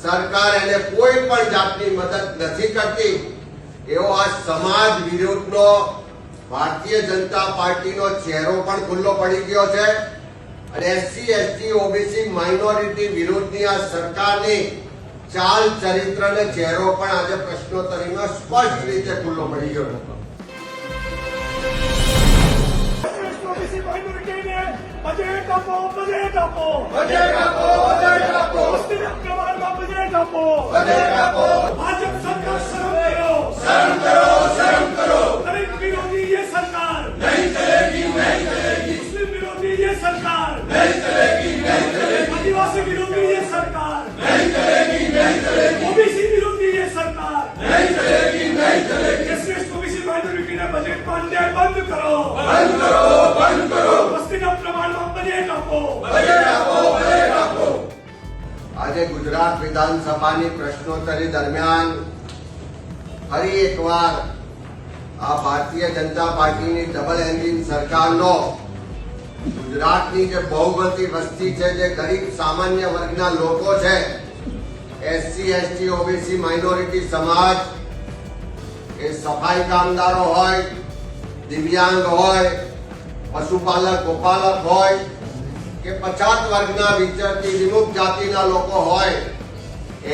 સરકાર એને કોઈ પણ જાતની મદદ નથી કરતી એવો આ સમાજ વિરોધનો ભારતીય જનતા પાર્ટીનો ચહેરો પણ ખુલ્લો પડી ગયો છે અને એસસી એસટી ઓબીસી માઇનોરિટી વિરોધની આ સરકારની ચાલ ચરિત્ર અને ચહેરો પણ આજે પ્રશ્નોત્તરીમાં સ્પષ્ટ રીતે ખુલ્લો પડી ગયો હતો। બજેટ આપો બજેટ આપો બજેટ આપો બજેટ આપો વસ્તીના પ્રમાણમાં બજેટ આપો બજેટ આપો ભાજપ સરકાર शर्म करो शर्म करो गरीब विरोधी ये सरकार नहीं चलेगी नहीं चलेगी मुस्लिम विरोधी ये सरकार नहीं चलेगी नहीं चलेगी आदिवासी विरोधी ये सरकार नहीं चलेगी नहीं चलेगी ओबीसी विरोधी ये सरकार नहीं चलेगी नहीं चलेगी एससी ओबीसी माइनॉरिटी ने बजट में अन्याय बंद करो बंद करो वस्तीના પ્રમાણમાં બજેટ આપો बजट आपो बजट आपो। આજે ગુજરાત વિધાનસભાની પ્રશ્નોત્તરી દરમિયાન ફરી એકવાર આ ભારતીય જનતા પાર્ટીની ડબલ એન્જિન સરકારનો ગુજરાતની જે બહુમતી વસ્તી છે, જે ગરીબ સામાન્ય વર્ગના લોકો છે, એસસી એસટી ઓબીસી માઇનોરિટી સમાજ, એ સફાઈ કામદારો હોય, દિવ્યાંગ હોય, પશુપાલક ગોપાલક હોય કે પછાત વર્ગના વિચરતી વિમુખ જાતિના લોકો હોય,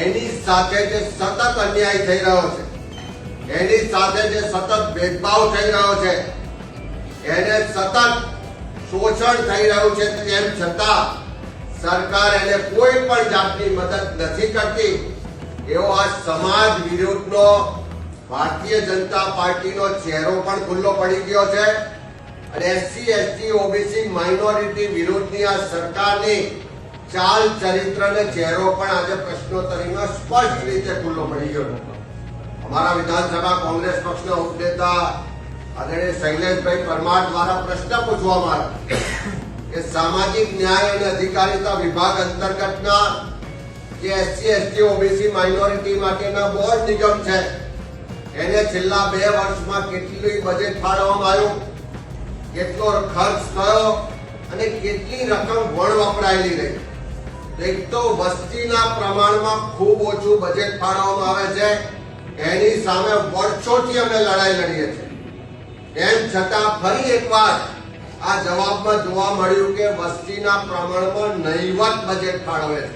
એની સાથે જે સતત અન્યાય થઈ રહ્યો છે, એની સાથે જે સતત ભેદભાવ થઈ રહ્યો છે, એને સતત શોષણ થઈ રહ્યું છે, તેમ છતાં સરકાર એને કોઈ પણ જાતની મદદ નથી કરતી એવો આ સમાજ વિરોધનો ભારતીય જનતા પાર્ટીનો ચહેરો પણ ખુલ્લો પડી ગયો છે અને એસસી એસટી ઓબીસી માઇનોરિટી વિરોધની આ સરકારની ચાલ ચરિત્ર અને ચહેરો પણ આજે પ્રશ્નોત્તરીમાં સ્પષ્ટ રીતે ખુલ્લો પડી ગયો હતો। અમારા વિધાનસભા કોંગ્રેસ પક્ષના ઉપનેતા આદરણીય શૈલેષભાઈ પરમાર દ્વારા પ્રશ્ન પૂછવામાં આવ્યો કે સામાજિક ન્યાય અને અધિકારીતા વિભાગ અંતર્ગતના જે એસસી એસટી ઓબીસી માઇનોરિટી માટેના બોર્ડ નિગમ છે, એને છેલ્લા 2 વર્ષમાં કેટલું બજેટ ફાળવવામાં આવ્યું, કેટલો ખર્ચ થયો અને કેટલી રકમ વણ વપરાયેલી રહી। એક તો વસ્તીના પ્રમાણમાં ખૂબ ઓછું બજેટ ફાળવવામાં આવે છે, એની સામે વર્ષોથી અમે લડાઈ લડીએ છીએ, તેમ છતાં ફરી એકવાર આ જવાબમાં જોવા મળ્યું કે વસ્તીના પ્રમાણમાં નહીવત બજેટ ફાળવે છે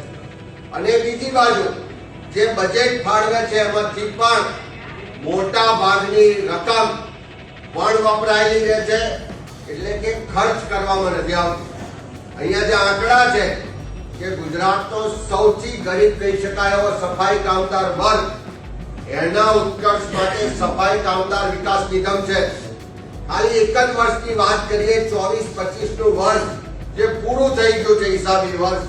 અને બીજી બાજુ જે બજેટ ફાળવે છે એમાંથી પણ મોટા ભાગની રકમ વણ વપરાયેલી રહે છે, એટલે કે ખર્ચ કરવામાં નથી આવતી। અહીંયા જે આંકડા છે કે ગુજરાતનો સૌથી ગરીબ કહી શકાય એવો સફાઈ કામદાર વર્ગ, એના ઉત્કર્ષ માટે સફાઈ કામદાર વિકાસ નિગમ છે। ખાલી એક જ વર્ષની વાત કરીએ, 24-25 નું વર્ષ જે પૂરું થઈ ગયું છે હિસાબી વર્ષ,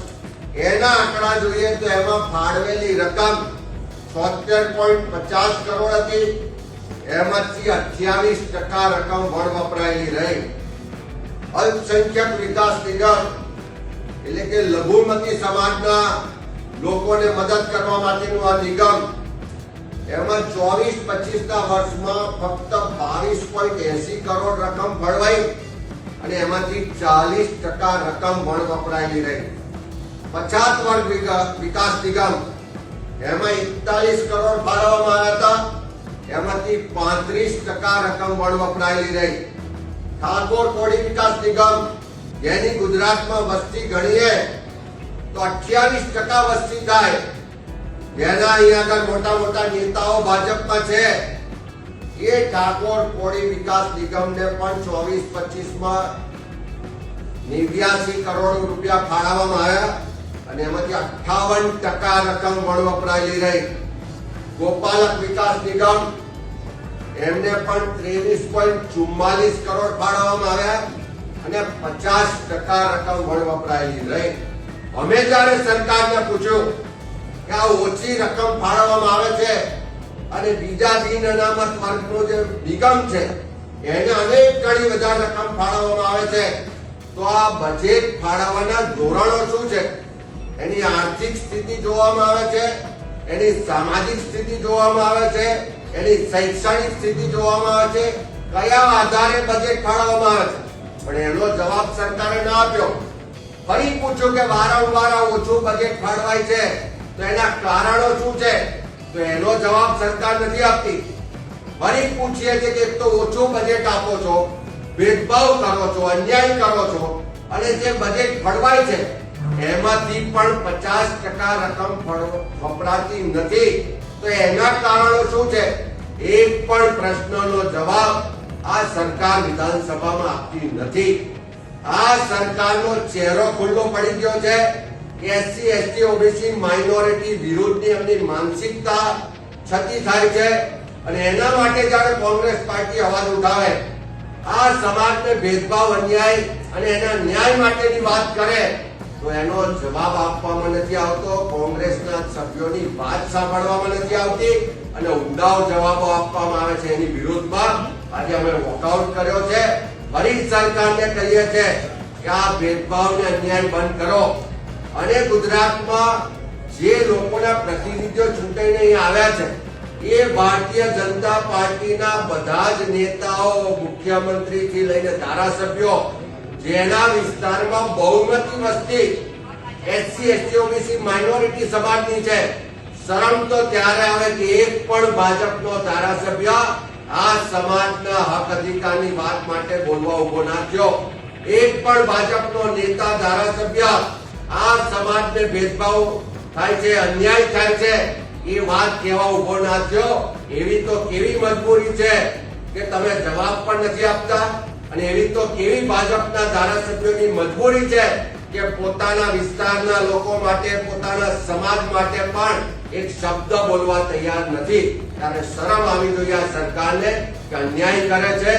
એના આંકડા જોઈએ તો એમાં ફાળવેલી રકમ 76.50 કરોડ હતી, એમાંથી 28% રકમ વણ વપરાયેલી રહી। અલ્પસંખ્યક વિકાસ નિગમ એટલે કે લઘુમતી સમાજના લોકોને મદદ કરવા માટેનું આ નિગમ, એમાં 24-25 ના વર્ષમાં ફક્ત 22.80 કરોડ રકમ ફળવાઈ અને એમાંથી 40% રકમ વણ વપરાયેલી રહી। પછાત વર્ગ વિકાસ નિગમ, એમાં 41 કરોડ ફાળવવામાં આવ્યા હતા, એમાંથી 35% રકમ વણ વપરાયેલી રહી। ઠાકોર કોળી વિકાસ નિગમ, જેની ગુજરાતમાં વસ્તી ગણીએ તો 28% વસ્તી થાય, જેના અહીંયા આગળ મોટા મોટા નેતાઓ ભાજપમાં છે, એ ઠાકોર કોળી વિકાસ નિગમને પણ 24-25 માં 89 કરોડ રૂપિયા ફાળવવામાં આવ્યા અને એમાંથી 58% રકમ વણ વપરાયેલી રહી। ગોપાલક વિકાસ નિગમ, એમને પણ 23.44 કરોડ ફાળવવામાં આવ્યા અને 50% રકમ વણ વપરાયેલી રહી। અમે જ્યારે સરકારને પૂછ્યું કે આ ઓછી રકમ ફાળવવામાં આવે છે અને બીજા બિન અનામત વર્ગનો જે નિગમ છે એને અનેક ગણી વધારે રકમ ફાળવવામાં આવે છે, તો આ બજેટ ફાળવવાના ધોરણો શું છે, એની આર્થિક સ્થિતિ જોવામાં આવે છે, એની સામાજિક સ્થિતિ જોવામાં આવે છે, એની શૈક્ષણિક સ્થિતિ જોવામાં આવે છે, કયા આધારે બજેટ ફાળવવામાં આવે છે, પણ એનો જવાબ સરકારે ના આપ્યો। ફરી પૂછ્યું કે વારંવાર ઓછું બજેટ ફાળવાય છે તો એના કારણો જવાબ સરકાર નથી આપતી. ફરી પૂછીએ છીએ કે એક તો ઓછું બજેટ આપો છો, ભેદભાવ કરો છો, અન્યાય કરો છો, અને જે બજેટ ફળવાય છે એમાંથી પણ 50% રકમ વપરાતી નથી. તો એના કારણો શું છે? એક પણ પ્રશ્નનો જવાબ આ સરકાર વિધાનસભામાં આપતી નથી. આ સરકારનો ચહેરો ખુલ્લો પડી ગયો છે. એસસી, એસટી, ઓબીસી માઇનોરિટી વિરુદ્ધની એમની માનસિકતા છતી થાય છે, અને એના માટે જ્યારે કોંગ્રેસ પાર્ટી અવાજ ઉઠાવે, આ સમાજને ભેદભાવ, અન્યાય અને એના ન્યાય માટેની વાત કરે, તો એનો જવાબ આપવામાં નથી આવતો. કોંગ્રેસના સભ્યોની વાત સાંભળવામાં નથી આવતી, અને ઊંડાઓ જવાબો આપવામાં આવે છે. એની વિરુદ્ધમાં આજે અમે વોકઆઉટ કર્યો છે. ફરી સરકારને કહીએ છે કે આ ભેદભાવ ને અન્યાય બંધ કરો, અને ગુજરાતમાં જે લોકોના પ્રતિનિધિઓ ચૂંટાઈને અહીં આવ્યા છે એ ભારતીય જનતા પાર્ટીના બધા જ નેતાઓ, મુખ્યમંત્રીથી લઈને ધારાસભ્યો, જેના વિસ્તારમાં બહુમતી વસ્તી એસસી, એસટી, ઓબીસી માઇનોરિટી સમાજની છે. શરમ તો ત્યારે આવે કે એક પણ ભાજપનો ધારાસભ્ય આ સમાજના હક અધિકારની વાત માટે બોલવા ઉભો ના થયો. એક પણ ભાજપનો નેતા, ધારાસભ્ય આ સમાજને ભેદભાવ થાય છે, અન્યાય થાય છે એ વાત કહેવા ઉભો ના થયો. એવી તો કેવી મજબૂરી છે કે તમે જવાબ પણ નથી આપતા, અને એવી તો કેવી ભાજપના ધારાસભ્યોની મજબૂરી છે કે પોતાના વિસ્તારના લોકો માટે, પોતાના સમાજ માટે પણ એક શબ્દ બોલવા તૈયાર નથી. ત્યારે શરમ આવી જોઈએ આ સરકારને કે અન્યાય કરે છે,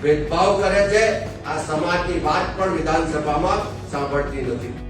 ભેદભાવ કરે છે, આ સમાજની વાત પણ વિધાનસભામાં સાંભળતી નથી.